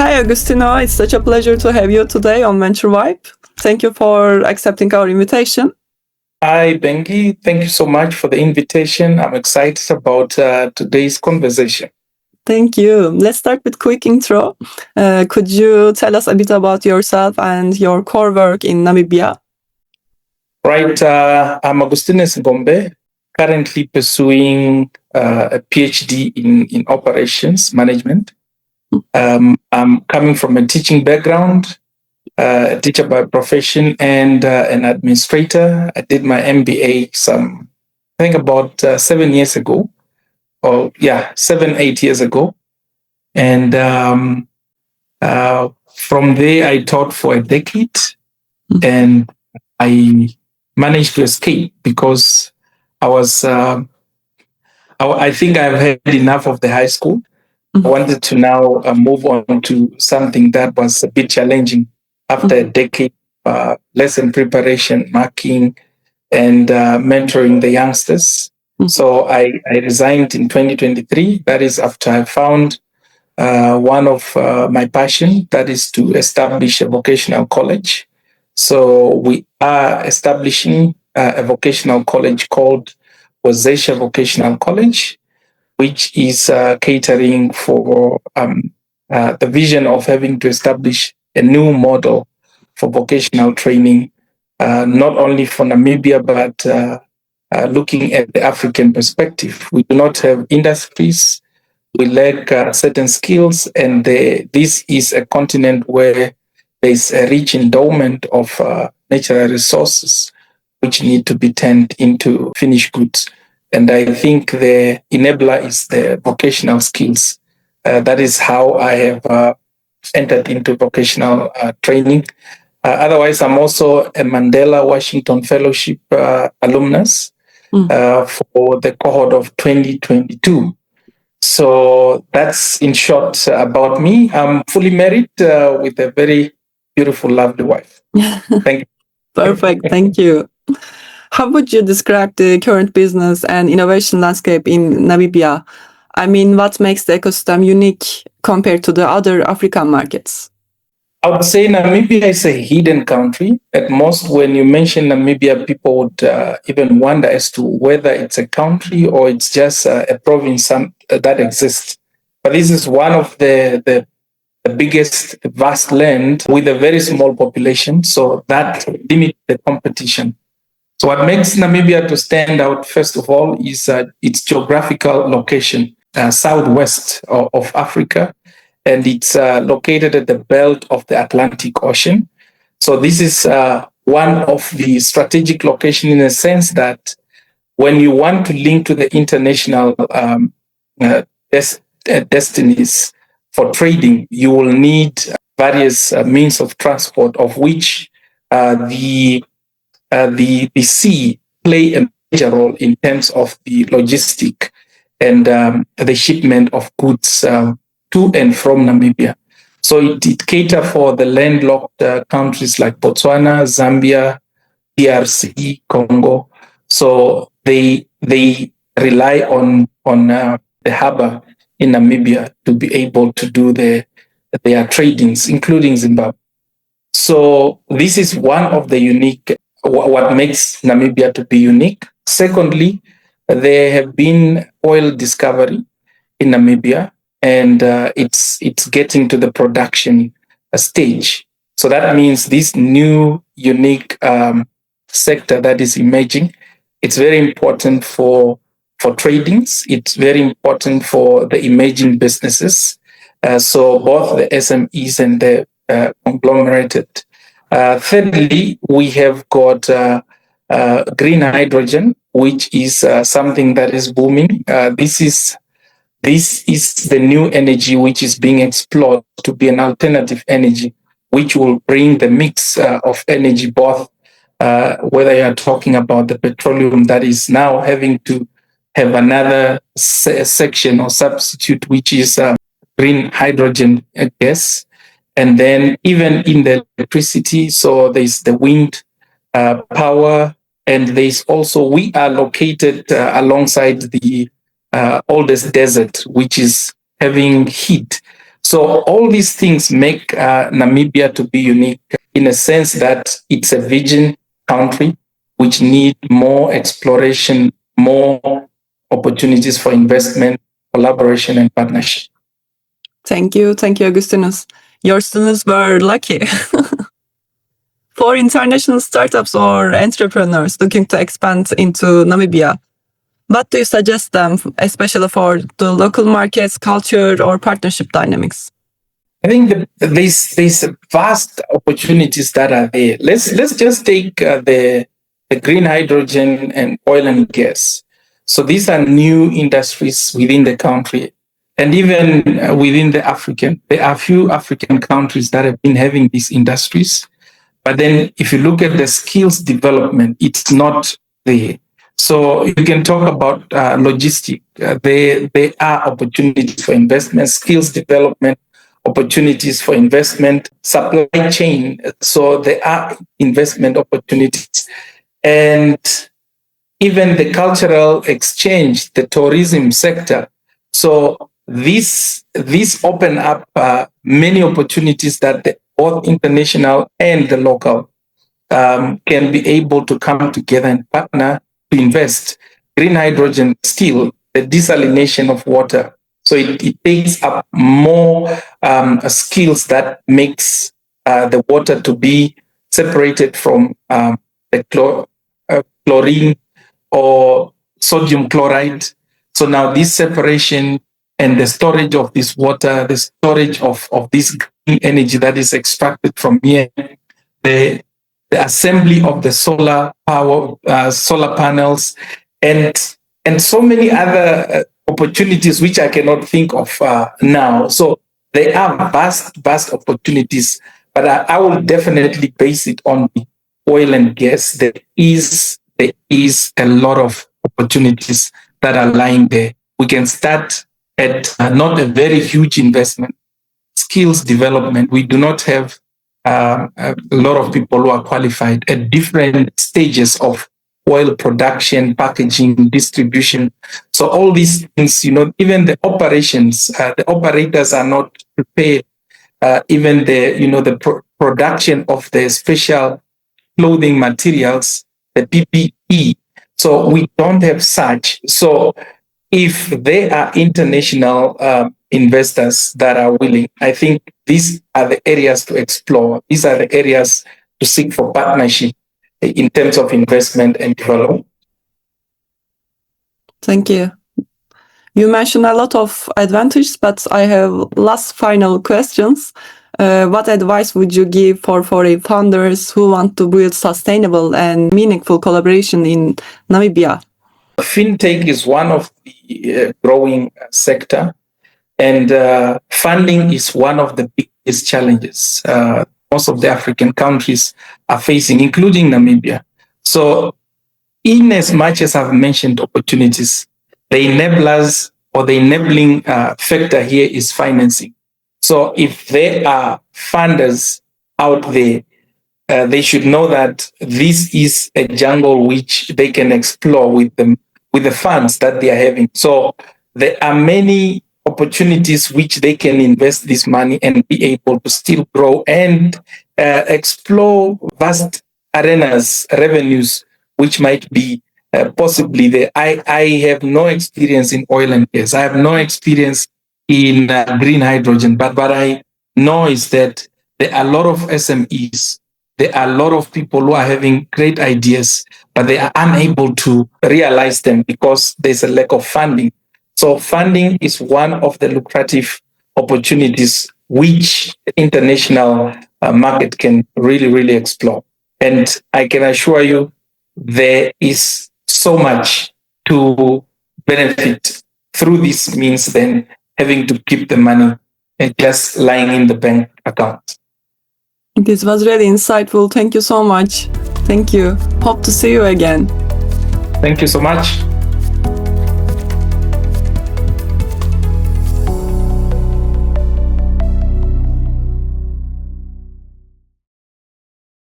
Hi, Augustino. It's such a pleasure to have you today on Venture Vibe. Thank you for accepting our invitation. Hi, Bengi. Thank you so much for the invitation. I'm excited about today's conversation. Thank you. Let's start with quick intro. Could you tell us a bit about yourself and your core work in Namibia? Right. I'm Augustino Ngombe, currently pursuing a PhD in operations management. I'm coming from a teaching background, a teacher by profession and an administrator. I did my MBA I think about 7 years ago. 7, 8 years ago. And from there, I taught for a decade, and I managed to escape because I was. I think I've had enough of the high school. I wanted to now move on to something that was a bit challenging after a decade lesson preparation, marking, and mentoring the youngsters. So I resigned in 2023. That is after I found one of my passion, that is to establish a vocational college. So we are establishing a vocational college called Wezesha Vocational College, which is catering for the vision of having to establish a new model for vocational training, not only for Namibia, but looking at the African perspective. We do not have industries. We lack certain skills, and this is a continent where there's a rich endowment of natural resources which need to be turned into finished goods. And I think the enabler is the vocational skills. That is how I have entered into vocational training. Otherwise, I'm also a Mandela Washington Fellowship alumnus for the cohort of 2022. So that's in short about me. I'm fully married with a very beautiful, lovely wife. Thank you. Perfect. Thank you. How would you describe the current business and innovation landscape in Namibia? I mean, what makes the ecosystem unique compared to the other African markets? I would say Namibia is a hidden country. At most, when you mention Namibia, people would even wonder as to whether it's a country or it's just a province that exists. But this is one of the biggest vast land with a very small population, so that limits the competition. So what makes Namibia to stand out, first of all, is its geographical location, southwest of Africa, and it's located at the belt of the Atlantic Ocean. So this is one of the strategic locations in a sense that when you want to link to the international destinies for trading, you will need various means of transport, of which the sea play a major role in terms of the logistic and the shipment of goods to and from Namibia. So it cater for the landlocked countries like Botswana, Zambia, DRC, Congo. So they rely on the harbor in Namibia to be able to do their tradings, including Zimbabwe. So this is one of the unique, what makes Namibia to be unique. Secondly, there have been oil discovery in Namibia, and it's getting to the production stage. So that means this new unique sector that is emerging, it's very important for tradings. It's very important for the emerging businesses. So both the SMEs and the conglomerated. Thirdly, we have got green hydrogen, which is something that is booming. This is the new energy which is being explored to be an alternative energy, which will bring the mix of energy, both whether you are talking about the petroleum that is now having to have another section or substitute, which is green hydrogen gas. And then even in the electricity, so there's the wind power, and there's also, we are located alongside the oldest desert, which is having heat. So all these things make Namibia to be unique in a sense that it's a virgin country which need more exploration, more opportunities for investment, collaboration, and partnership. Thank you, Augustinus. Your students were lucky. For international startups or entrepreneurs looking to expand into Namibia, what do you suggest them, especially for the local markets, culture, or partnership dynamics? I think there's vast opportunities that are there. Let's just take the green hydrogen and oil and gas. So these are new industries within the country, and even within there are few African countries that have been having these industries. But then if you look at the skills development, it's not there. So you can talk about logistics. There are opportunities for investment, skills development, opportunities for investment, supply chain. So there are investment opportunities. And even the cultural exchange, the tourism sector. So this open up many opportunities that both international and the local can be able to come together and partner to invest. Green hydrogen, still the desalination of water. So it takes up more skills that makes the water to be separated from the chlorine or sodium chloride. So now this separation and the storage of this water, the storage of this green energy that is extracted from here, the assembly of the solar power, solar panels, and so many other opportunities which I cannot think of now. So there are vast opportunities, but I will definitely base it on the oil and gas. There is a lot of opportunities that are lying there. We can start at not a very huge investment. Skills development. We do not have a lot of people who are qualified at different stages of oil production, packaging, distribution. So all these things, even the operations, the operators are not prepared. Even the production of the special clothing materials, the PPE. So we don't have such. So if there are international investors that are willing, I think these are the areas to explore. These are the areas to seek for partnership in terms of investment and development. Thank you. You mentioned a lot of advantages, but I have last final questions. What advice would you give for founders who want to build sustainable and meaningful collaboration in Namibia? Fintech is one of the growing sector, and funding is one of the biggest challenges most of the African countries are facing, including Namibia. So in as much as I've mentioned opportunities, the enablers or the enabling factor here is financing. So if there are funders out there, they should know that this is a jungle which they can explore with the funds that they are having. So there are many opportunities which they can invest this money and be able to still grow and explore vast arenas, revenues, which might be possibly there. I have no experience in oil and gas. I have no experience in green hydrogen, but what I know is that there are a lot of SMEs. There are a lot of people who are having great ideas, but they are unable to realize them because there's a lack of funding. So funding is one of the lucrative opportunities which the international market can really, really explore. And I can assure you there is so much to benefit through this means than having to keep the money just lying in the bank account. This was really insightful. Thank you so much. Thank you. Hope to see you again. Thank you so much.